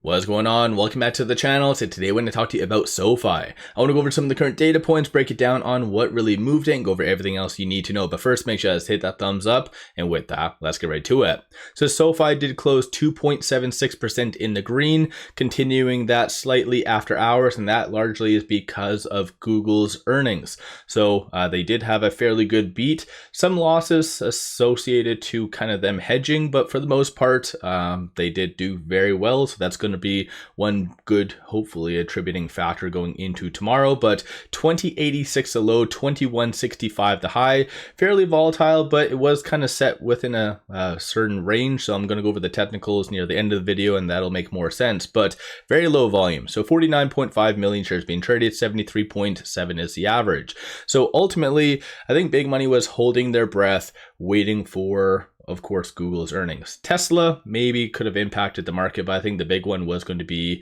What's going on? Welcome back to the channel. So today I want to talk to you about SoFi. I want to go over some of the current data points, break it down on what really moved it, and go over everything else you need to know. But first, make sure to hit that thumbs up. And with that, let's get right to it. So SoFi did close 2.76% in the green, continuing that slightly after hours, and that largely is because of Google's earnings. So they did have a fairly good beat. Some losses associated to kind of them hedging, but for the most part, they did do very well. So that's going to be one good, hopefully attributing factor going into tomorrow. But 2086 the low, 2165 the high, fairly volatile, but it was kind of set within a certain range. So I'm going to go over the technicals near the end of the video and that'll make more sense, but very low volume. So 49.5 million shares being traded, 73.7 is the average. So ultimately, I think big money was holding their breath, waiting for, of course, Google's earnings. Tesla maybe could have impacted the market, but I think the big one was going to be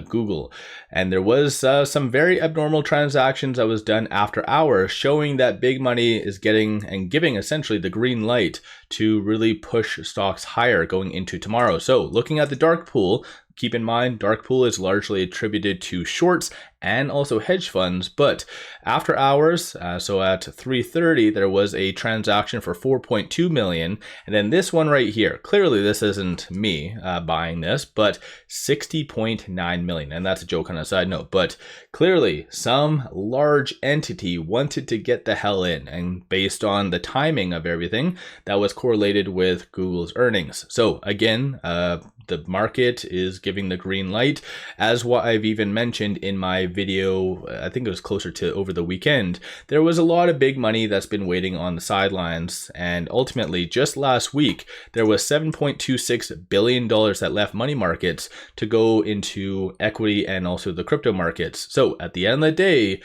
Google. And there was some very abnormal transactions that was done after hours, showing that big money is getting and giving essentially the green light to really push stocks higher going into tomorrow. So looking at the dark pool, keep in mind, dark pool is largely attributed to shorts and also hedge funds, but after hours, so at 3:30, there was a transaction for 4.2 million. And then this one right here, clearly this isn't me buying this, but 60.9 million. And that's a joke on a side note, but clearly some large entity wanted to get the hell in. And based on the timing of everything, that was correlated with Google's earnings. So again, the market is giving the green light, as what I've even mentioned in my video. I think it was closer to over the weekend. There was a lot of big money that's been waiting on the sidelines, and ultimately just last week there was $7.26 billion that left money markets to go into equity and also the crypto markets. So at the end of the day,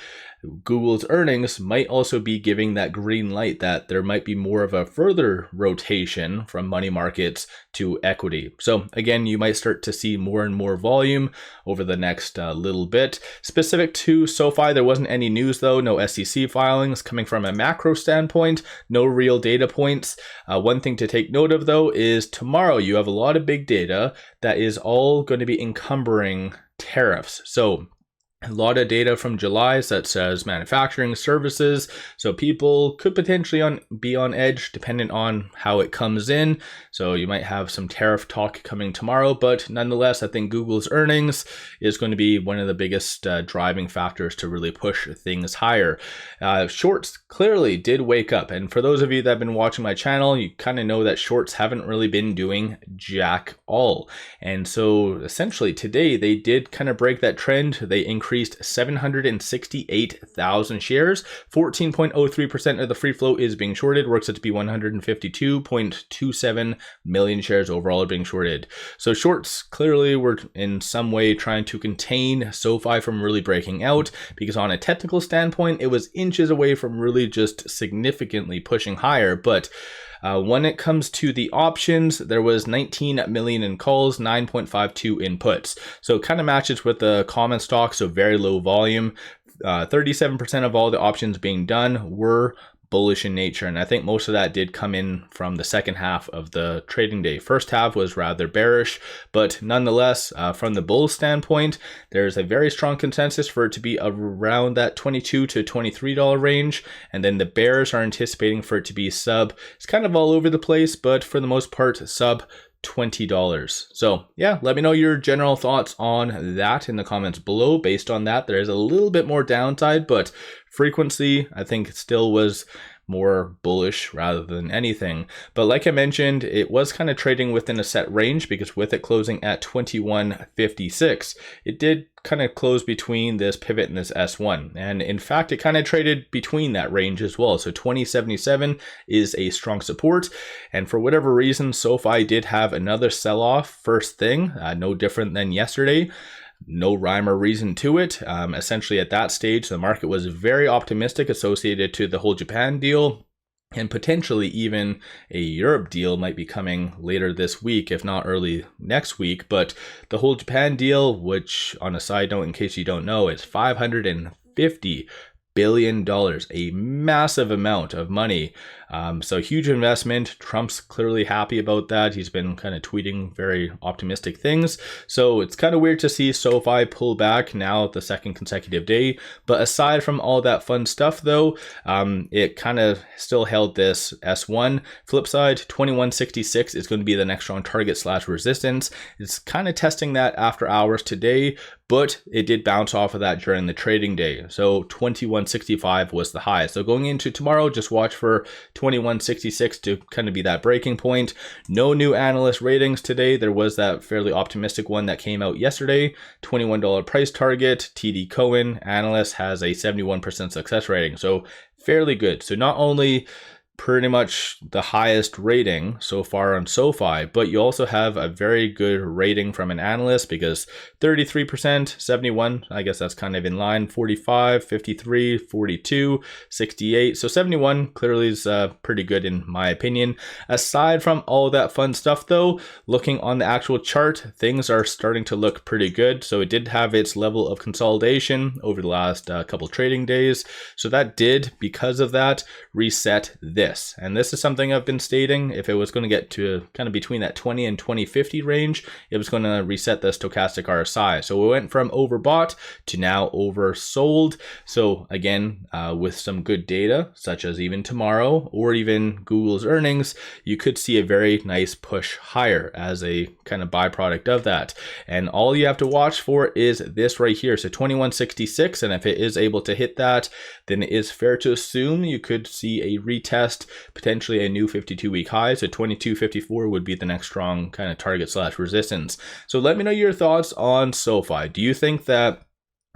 Google's earnings might also be giving that green light that there might be more of a further rotation from money markets to equity. So again, you might start to see more and more volume over the next little bit. Specific to SoFi, there wasn't any news though, no SEC filings coming from a macro standpoint, no real data points. One thing to take note of though is tomorrow you have a lot of big data that is all going to be encumbering tariffs. So a lot of data from July that says manufacturing services. So people could potentially be on edge depending on how it comes in. So you might have some tariff talk coming tomorrow, but nonetheless, I think Google's earnings is going to be one of the biggest driving factors to really push things higher. Shorts clearly did wake up. And for those of you that have been watching my channel, you kind of know that shorts haven't really been doing jack all. And so essentially today they did kind of break that trend. They increased 768,000 shares. 14.03% of the free float is being shorted. Works out to be 152.27 million shares overall are being shorted. So shorts clearly were in some way trying to contain SoFi from really breaking out, because on a technical standpoint, it was inches away from really just significantly pushing higher. But when it comes to the options, there was 19 million in calls, 9.52 in puts. So it kind of matches with the common stock, so very low volume. 37% of all the options being done were bullish in nature, and I think most of that did come in from the second half of the trading day. First half was rather bearish, but nonetheless, from the bull standpoint, there's a very strong consensus for it to be around that $22 to $23 range, and then the bears are anticipating for it to be sub. It's kind of all over the place, but for the most part, sub $20. So yeah, let me know your general thoughts on that in the comments below. Based on that, there is a little bit more downside, but frequency, I think, still was more bullish rather than anything. But like I mentioned, it was kind of trading within a set range, because with it closing at 2156, it did kind of close between this pivot and this S1. And in fact, it kind of traded between that range as well. So 2077 is a strong support. And for whatever reason, SoFi did have another sell-off first thing, no different than yesterday. No rhyme or reason to it. Essentially at that stage, the market was very optimistic associated to the whole Japan deal, and potentially even a Europe deal might be coming later this week, if not early next week. But the whole Japan deal, which on a side note, in case you don't know, is $550 billion, a massive amount of money. So huge investment. Trump's clearly happy about that. He's been kind of tweeting very optimistic things. So it's kind of weird to see SoFi pull back now the second consecutive day. But aside from all that fun stuff though, it kind of still held this S1. Flip side, 2166 is going to be the next strong target / resistance. It's kind of testing that after hours today, but it did bounce off of that during the trading day. So 2165 was the high. So going into tomorrow, just watch for 2166 to kind of be that breaking point. No new analyst ratings today. There was that fairly optimistic one that came out yesterday. $21 price target. TD Cowen analyst has a 71% success rating. So fairly good. So not only pretty much the highest rating so far on SoFi, but you also have a very good rating from an analyst because 33%, 71, I guess that's kind of in line, 45, 53, 42, 68. So 71 clearly is pretty good in my opinion. Aside from all that fun stuff though, looking on the actual chart, things are starting to look pretty good. So it did have its level of consolidation over the last couple trading days. So that did, because of that, reset this. And this is something I've been stating. If it was going to get to kind of between that 20 and 2050 range, it was going to reset the stochastic RSI. So we went from overbought to now oversold. So again, with some good data, such as even tomorrow or even Google's earnings, you could see a very nice push higher as a kind of byproduct of that. And all you have to watch for is this right here. So 2166. And if it is able to hit that, then it is fair to assume you could see a retest, potentially a new 52-week high. So 2254 would be the next strong kind of target / resistance. So let me know your thoughts on SoFi. Do you think that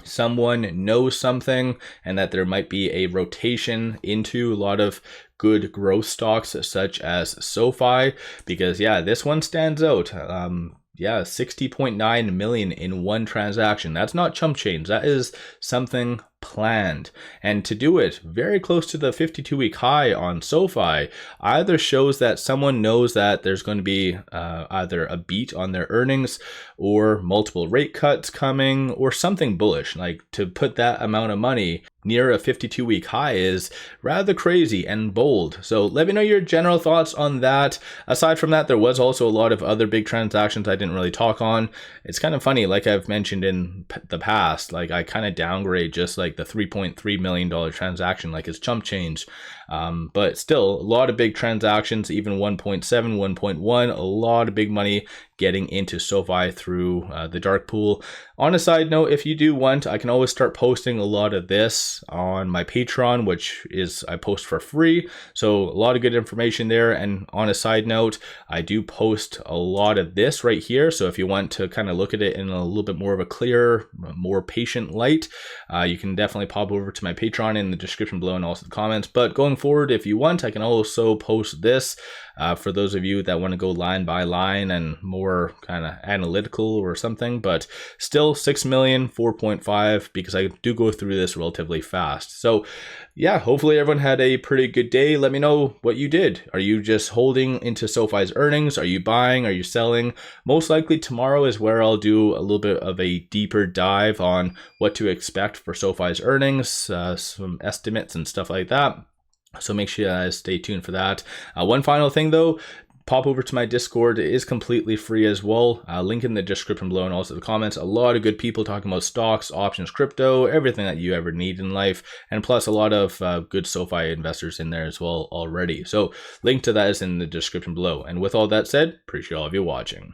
someone knows something and that there might be a rotation into a lot of good growth stocks such as SoFi? Because yeah, this one stands out. Yeah, 60.9 million in one transaction. That's not chump change. That is something planned. And to do it very close to the 52-week high on SoFi either shows that someone knows that there's going to be either a beat on their earnings or multiple rate cuts coming or something bullish. Like, to put that amount of money near a 52-week high is rather crazy and bold. So let me know your general thoughts on that. Aside from that, there was also a lot of other big transactions I didn't really talk on. It's kind of funny, like I've mentioned in the past, like I kind of downgrade just like the $3.3 million transaction like it's chump change. But still a lot of big transactions, even 1.7, 1.1, a lot of big money getting into SoFi through the dark pool. On a side note, if you do want, I can always start posting a lot of this on my Patreon, which is I post for free. So a lot of good information there. And on a side note, I do post a lot of this right here. So if you want to kind of look at it in a little bit more of a clear, more patient light, you can definitely pop over to my Patreon in the description below and also the comments. But going forward, if you want, I can also post this for those of you that want to go line by line and more kind of analytical or something. But still 6 million, 4.5, because I do go through this relatively fast. So yeah, hopefully everyone had a pretty good day. Let me know what you did. Are you just holding into SoFi's earnings? Are you buying? Are you selling? Most likely tomorrow is where I'll do a little bit of a deeper dive on what to expect for SoFi's earnings, some estimates and stuff like that. So make sure you guys stay tuned for that. One final thing though, pop over to my Discord. It is completely free as well. Link in the description below and also the comments. A lot of good people talking about stocks, options, crypto, everything that you ever need in life. And plus a lot of good SoFi investors in there as well already. So link to that is in the description below. And with all that said, appreciate all of you watching.